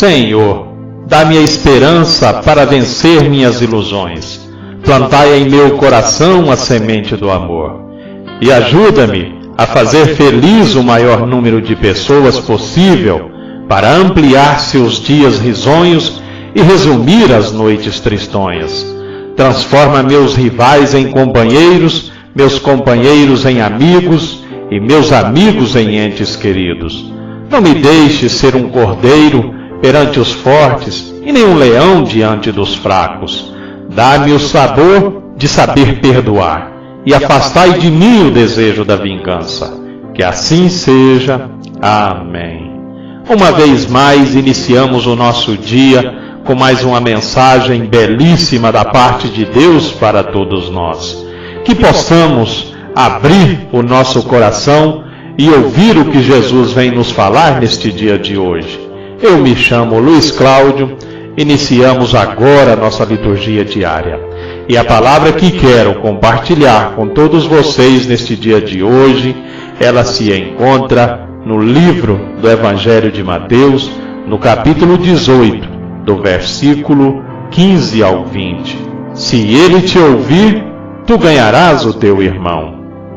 Senhor, dá-me a esperança para vencer minhas ilusões. Plantai em meu coração a semente do amor. E ajuda-me a fazer feliz o maior número de pessoas possível, para ampliar seus dias risonhos e resumir as noites tristonhas. Transforma meus rivais em companheiros, meus companheiros em amigos e meus amigos em entes queridos. Não me deixes ser um cordeiro perante os fortes e nem um leão diante dos fracos. Dá-me o sabor de saber perdoar e afastai de mim o desejo da vingança. Que assim seja. Amém. Uma vez mais iniciamos o nosso dia com mais uma mensagem belíssima da parte de Deus para todos nós. Que possamos abrir o nosso coração e ouvir o que Jesus vem nos falar neste dia de hoje. Eu me chamo Luiz Cláudio, iniciamos agora a nossa liturgia diária. E a palavra que quero compartilhar com todos vocês neste dia de hoje, ela se encontra no livro do Evangelho de Mateus, no capítulo 18, do versículo 15 ao 20. Se ele te ouvir, tu ganharás o teu irmão.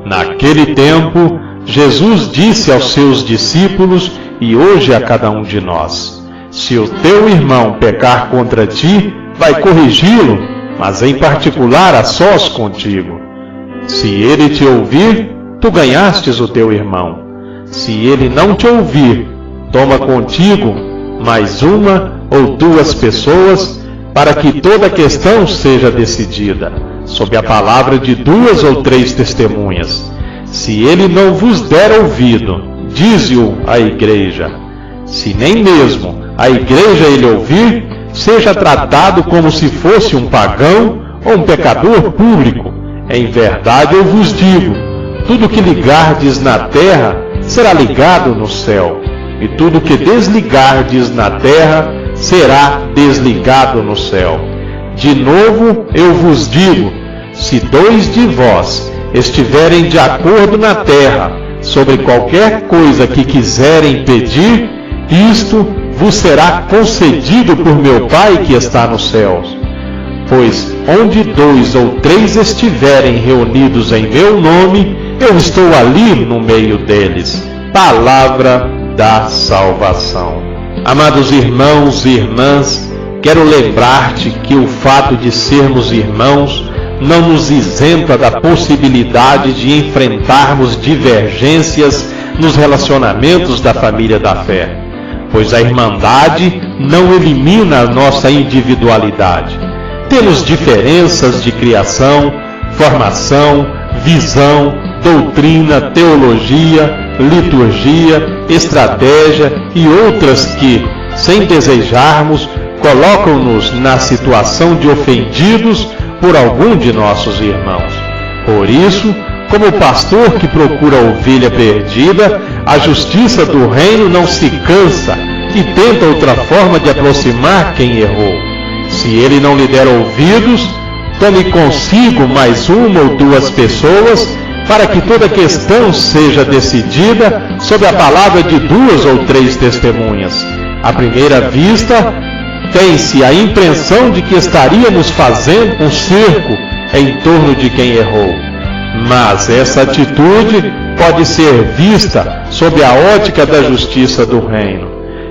Naquele tempo, Jesus disse aos seus discípulos e hoje a cada um de nós: se o teu irmão pecar contra ti, vai corrigi-lo, mas em particular a sós contigo. Se ele te ouvir, tu ganhastes o teu irmão. Se ele não te ouvir, toma contigo mais uma ou duas pessoas, para que toda a questão seja decidida, sob a palavra de 2 ou 3 testemunhas. Se ele não vos der ouvido, dize-o à igreja. Se nem mesmo a igreja ele ouvir, seja tratado como se fosse um pagão ou um pecador público. Em verdade eu vos digo, tudo que ligardes na terra será ligado no céu, e tudo que desligardes na terra será desligado no céu. De novo eu vos digo, se 2 de vós estiverem de acordo na terra sobre qualquer coisa que quiserem pedir, isto vos será concedido por meu Pai que está nos céus. Pois onde 2 ou 3 estiverem reunidos em meu nome, eu estou ali no meio deles. Palavra da salvação. Amados irmãos e irmãs, quero lembrar-te que o fato de sermos irmãos não nos isenta da possibilidade de enfrentarmos divergências nos relacionamentos da família da fé, pois a irmandade não elimina a nossa individualidade. Temos diferenças de criação, formação, visão, doutrina, teologia, liturgia, estratégia e outras que, sem desejarmos, colocam-nos na situação de ofendidos por algum de nossos irmãos. Por isso, como pastor que procura a ovelha perdida, a justiça do reino não se cansa e tenta outra forma de aproximar quem errou. Se ele não lhe der ouvidos, tome consigo mais 1 ou 2 pessoas, para que toda questão seja decidida sob a palavra de 2 ou 3 testemunhas. À primeira vista, tem-se a impressão de que estaríamos fazendo um cerco em torno de quem errou. Mas essa atitude pode ser vista sob a ótica da justiça do reino.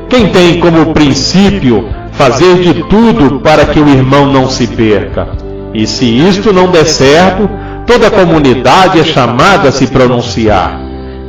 Quem tem como princípio fazer de tudo para que o irmão não se perca. E se isto não der certo, toda a comunidade é chamada a se pronunciar.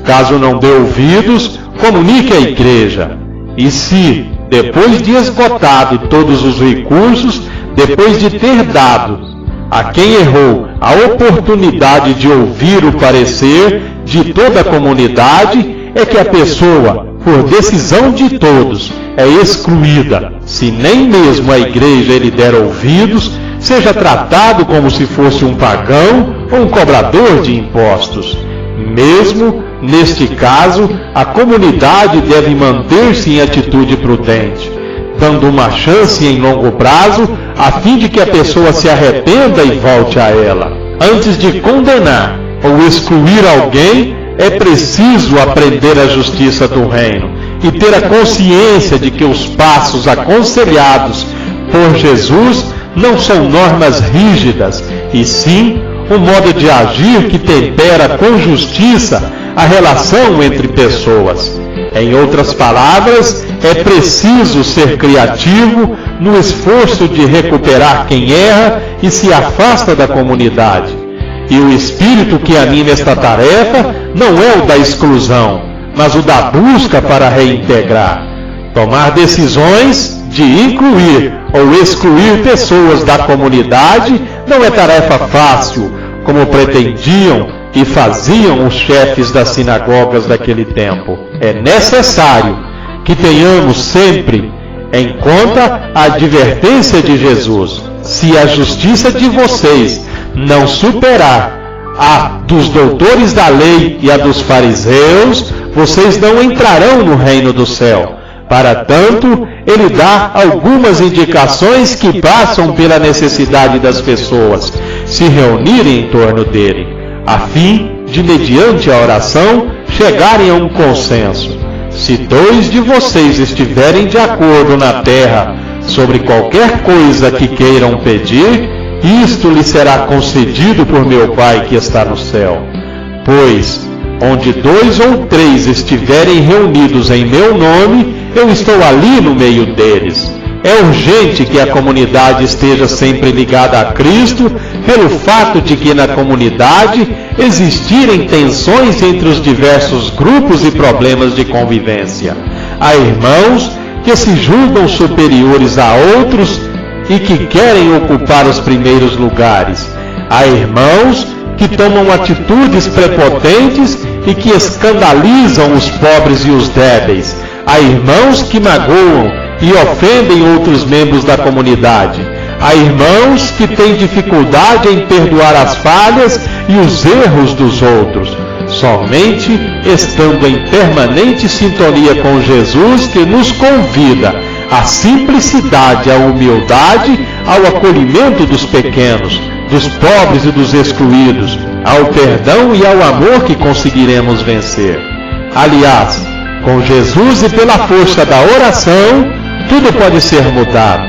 Caso não dê ouvidos, comunique à igreja. E se, depois de esgotado todos os recursos, depois de ter dado a quem errou a oportunidade de ouvir o parecer de toda a comunidade, é que a pessoa, por decisão de todos, é excluída. Se nem mesmo a igreja lhe der ouvidos, seja tratado como se fosse um pagão ou um cobrador de impostos. Mesmo neste caso, a comunidade deve manter-se em atitude prudente, dando uma chance em longo prazo, a fim de que a pessoa se arrependa e volte a ela. Antes de condenar ou excluir alguém, é preciso aprender a justiça do reino e ter a consciência de que os passos aconselhados por Jesus não são normas rígidas, e sim um modo de agir que tempera com justiça a relação entre pessoas. Em outras palavras, é preciso ser criativo no esforço de recuperar quem erra e se afasta da comunidade. E o espírito que anima esta tarefa não é o da exclusão, mas o da busca para reintegrar. Tomar decisões de incluir ou excluir pessoas da comunidade não é tarefa fácil, como pretendiam e faziam os chefes das sinagogas daquele tempo. É necessário que tenhamos sempre em conta a advertência de Jesus: se a justiça de vocês não superar a dos doutores da lei e a dos fariseus, vocês não entrarão no reino do céu. Para tanto, ele dá algumas indicações que passam pela necessidade das pessoas se reunirem em torno dele, a fim de, mediante a oração, chegarem a um consenso. Se 2 de vocês estiverem de acordo na terra sobre qualquer coisa que queiram pedir, isto lhe será concedido por meu Pai que está no céu. Pois, onde 2 ou 3 estiverem reunidos em meu nome, eu estou ali no meio deles. É urgente que a comunidade esteja sempre ligada a Cristo, pelo fato de que na comunidade existirem tensões entre os diversos grupos e problemas de convivência. Há irmãos que se julgam superiores a outros e que querem ocupar os primeiros lugares. Há irmãos que tomam atitudes prepotentes e que escandalizam os pobres e os débeis. Há irmãos que magoam e ofendem outros membros da comunidade. Há irmãos que têm dificuldade em perdoar as falhas e os erros dos outros. Somente estando em permanente sintonia com Jesus, que nos convida à simplicidade, à humildade, ao acolhimento dos pequenos, dos pobres e dos excluídos, ao perdão e ao amor, que conseguiremos vencer. Aliás, com Jesus e pela força da oração, tudo pode ser mudado.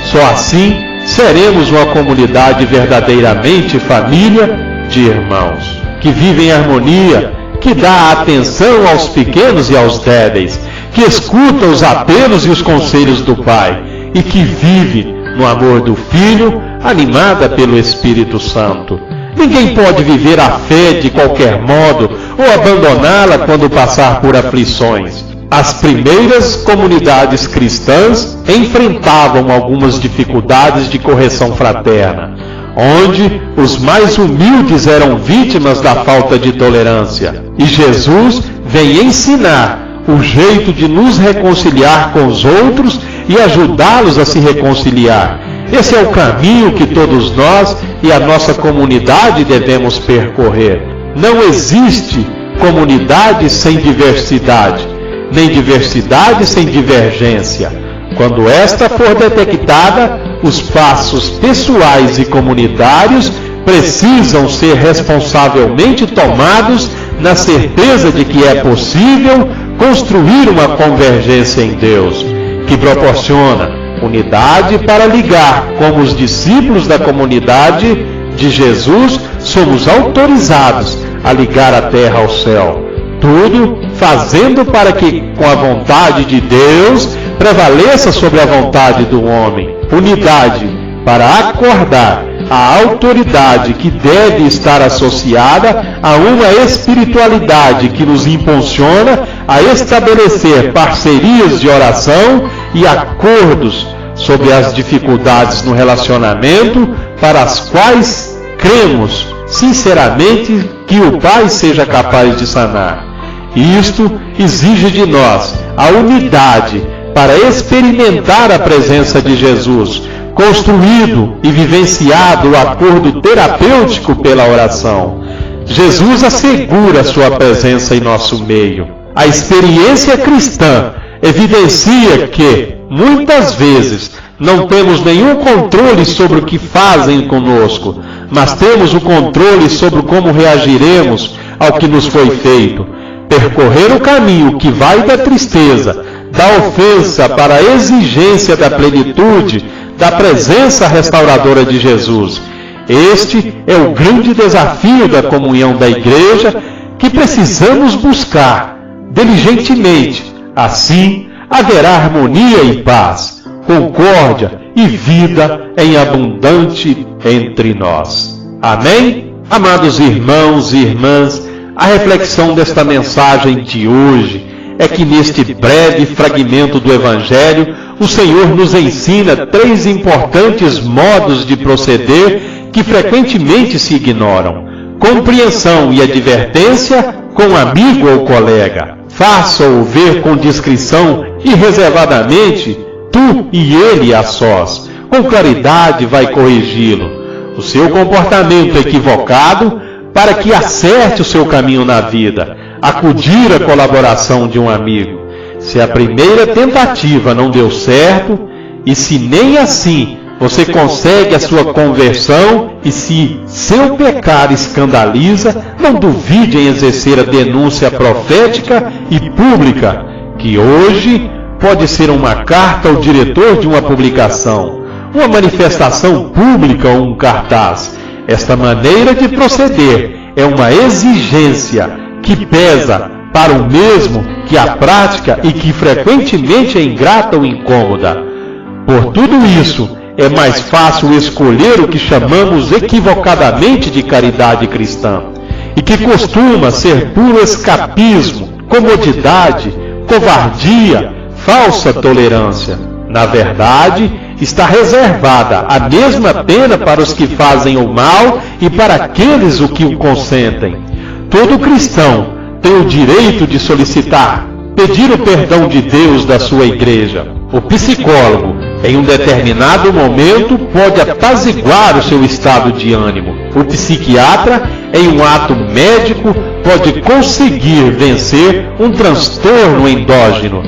Só assim seremos uma comunidade verdadeiramente família de irmãos, que vivem em harmonia, que dá atenção aos pequenos e aos débeis, que escuta os apelos e os conselhos do Pai, e que vive no amor do Filho, animada pelo Espírito Santo. Ninguém pode viver a fé de qualquer modo ou abandoná-la quando passar por aflições. As primeiras comunidades cristãs enfrentavam algumas dificuldades de correção fraterna, onde os mais humildes eram vítimas da falta de tolerância. E Jesus vem ensinar o jeito de nos reconciliar com os outros e ajudá-los a se reconciliar. Esse é o caminho que todos nós e a nossa comunidade devemos percorrer. Não existe comunidade sem diversidade, nem diversidade sem divergência. Quando esta for detectada, os passos pessoais e comunitários precisam ser responsavelmente tomados na certeza de que é possível construir uma convergência em Deus, que proporciona unidade para ligar. Como os discípulos da comunidade de Jesus, somos autorizados a ligar a terra ao céu. Tudo fazendo para que, com a vontade de Deus, prevaleça sobre a vontade do homem. Unidade para acordar a autoridade que deve estar associada a uma espiritualidade que nos impulsiona a estabelecer parcerias de oração e acordos sobre as dificuldades no relacionamento, para as quais cremos sinceramente que o Pai seja capaz de sanar. Isto exige de nós a unidade para experimentar a presença de Jesus, construído e vivenciado o acordo terapêutico pela oração. Jesus assegura sua presença em nosso meio. A experiência cristã evidencia que, muitas vezes, não temos nenhum controle sobre o que fazem conosco, mas temos o controle sobre como reagiremos ao que nos foi feito. percorrer o caminho que vai da tristeza, da ofensa para a exigência da plenitude, da presença restauradora de Jesus. Este é o grande desafio da comunhão da igreja que precisamos buscar diligentemente. Assim, haverá harmonia e paz, concórdia e vida em abundante entre nós. Amém? Amados irmãos e irmãs, a reflexão desta mensagem de hoje é que neste breve fragmento do Evangelho, o Senhor nos ensina 3 importantes modos de proceder que frequentemente se ignoram: compreensão e advertência com amigo ou colega. Faça-o ver com discrição e reservadamente, tu e ele a sós. Com claridade vai corrigi-lo, o seu comportamento equivocado, para que acerte o seu caminho na vida. Acudir à colaboração de um amigo. Se a primeira tentativa não deu certo, e se nem assim você consegue a sua conversão, e se seu pecado escandaliza, não duvide em exercer a denúncia profética e pública, que hoje pode ser uma carta ao diretor de uma publicação, uma manifestação pública ou um cartaz. Esta maneira de proceder é uma exigência que pesa para o mesmo que a prática e que frequentemente é ingrata ou incômoda. Por tudo isso, é mais fácil escolher o que chamamos equivocadamente de caridade cristã, e que costuma ser puro escapismo, comodidade, covardia, falsa tolerância. Na verdade, está reservada a mesma pena para os que fazem o mal e para aqueles o que o consentem. Todo cristão tem o direito de solicitar, pedir o perdão de Deus da sua igreja. O psicólogo, em um determinado momento, pode apaziguar o seu estado de ânimo. O psiquiatra, em um ato médico, pode conseguir vencer um transtorno endógeno.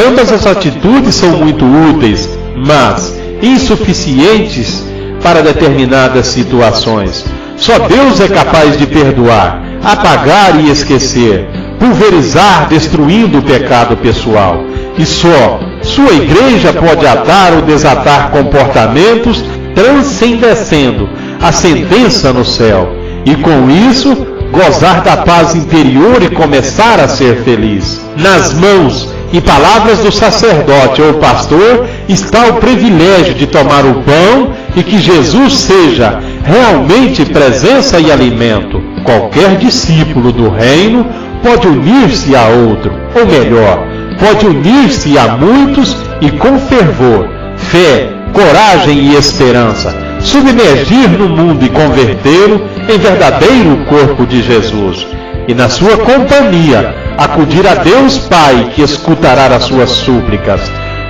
Ambas as atitudes são muito úteis, mas insuficientes para determinadas situações. Só Deus é capaz de perdoar, apagar e esquecer, pulverizar destruindo o pecado pessoal. E só sua igreja pode atar ou desatar comportamentos transcendendo a sentença no céu. E com isso, gozar da paz interior e começar a ser feliz. Nas mãos e palavras do sacerdote ou pastor está o privilégio de tomar o pão e que Jesus seja realmente presença e alimento. Qualquer discípulo do reino pode unir-se a outro, ou melhor, pode unir-se a muitos e com fervor, fé, coragem e esperança, submergir no mundo e convertê-lo em verdadeiro corpo de Jesus. E na sua companhia, acudir a Deus Pai, que escutará as suas súplicas,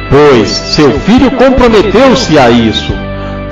pois seu Filho comprometeu-se a isso.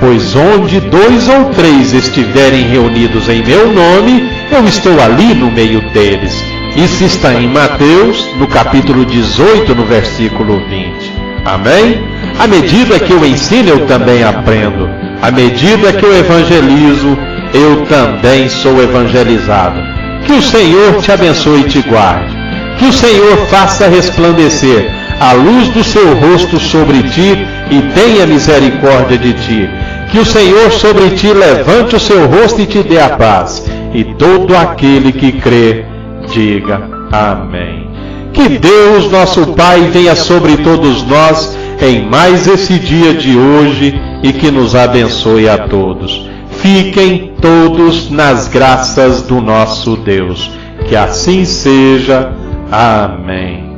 Pois onde 2 ou 3 estiverem reunidos em meu nome, eu estou ali no meio deles. Isso está em Mateus, no capítulo 18, no versículo 20. Amém? À medida que eu ensino, eu também aprendo. À medida que eu evangelizo, eu também sou evangelizado. Que o Senhor te abençoe e te guarde. Que o Senhor faça resplandecer a luz do seu rosto sobre ti e tenha misericórdia de ti. Que o Senhor sobre ti levante o seu rosto e te dê a paz. E todo aquele que crê, diga amém. Que Deus, nosso Pai, venha sobre todos nós em mais esse dia de hoje e que nos abençoe a todos. Fiquem todos nas graças do nosso Deus. Que assim seja. Amém.